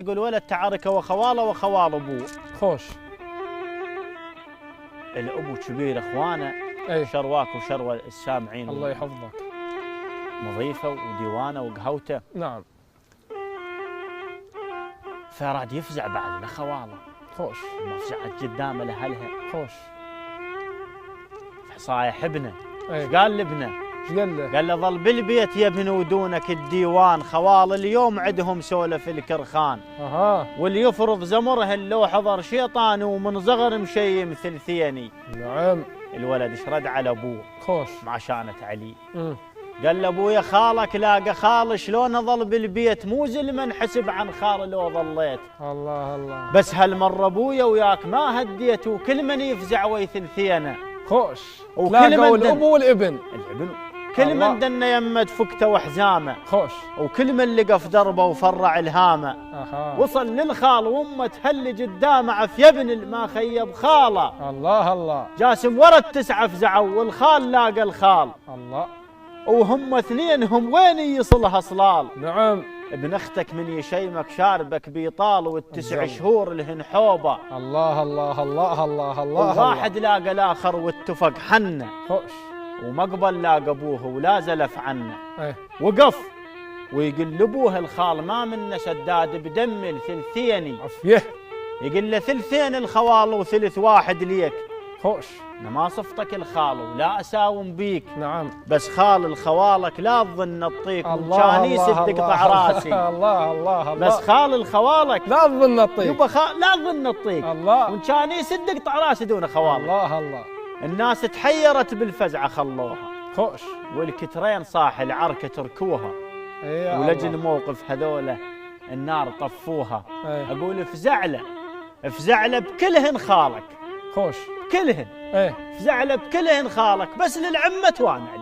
يقول ولد تعارك وخواله وخوال ابوه. خوش. الابو كبير اخوانه اي شرواك وشروى السامعين. الله يحفظك. مضيفه وديوانه وقهوته. نعم. فراد يفزع بعد لخواله. خوش. مفزعت قدامه لاهلها. خوش. صايح ابنه. اي قال لابنه؟ ايش قال له؟ قال له ظل بالبيت يبنوا دونك الديوان، خوال اليوم عندهم سولف الكرخان. اها. واللي يفرض زمره اللو حضر شيطان ومن صغر مشيم ثلثيني. نعم. الولد ايش رد على ابوه؟ خوش. مع شانة علي. قال له ابويا خالك لاقى خال شلون ظل بالبيت، مو زلمه نحسب عن خال لو ظليت. الله الله. بس هالمره ابويا وياك ما هديت، وكل من يفزع ويثلثينه. خوش. وكل من الابو والابن. الابن كل من دن يمد فكته وحزامه. خوش. وكل من لقى في دربه وفرع الهامه. اها. وصل للخال وامه تهل قدامه عفيا ابن ما خيب خاله. الله الله. جاسم ورا التسعه فزعوا والخال لاقى الخال. الله. وهم اثنينهم وين يصلها صلال. نعم. ابن اختك من يشيمك شاربك بيطال، والتسع شهور لهن حوبه. الله الله الله الله الله. واحد لاقى الاخر واتفق حنه. خوش. ومقبل لاقى ابوه ولا زلف عنه. ايه. وقف ويقول لابوه الخال ما منا سداد بدم الثلثيني. عفيه. يقول له ثلثين الخوال وثلث واحد ليك. خوش. انا ما صفتك الخال ولا اساوم بيك. نعم. بس خال الخوالك لا تظن اطيك، وان الله كان الله يسد قطع راسي. الله الله الله. بس خال الخوالك لا تظن الطيب. يبا لا تظن اطيك. الله. وان كان يسد قطع راسي دون خوالك. الله الله. الناس تحيرت بالفزعه خلوها. خوش. والكترين صاح العركه تركوها. ايه. ولجل الموقف هذوله النار طفوها. ايه. اقول افزع له بكلهن خالك. خوش. كلهن. ايه. افزع له بكلهن خالك، بس للعمه توانع.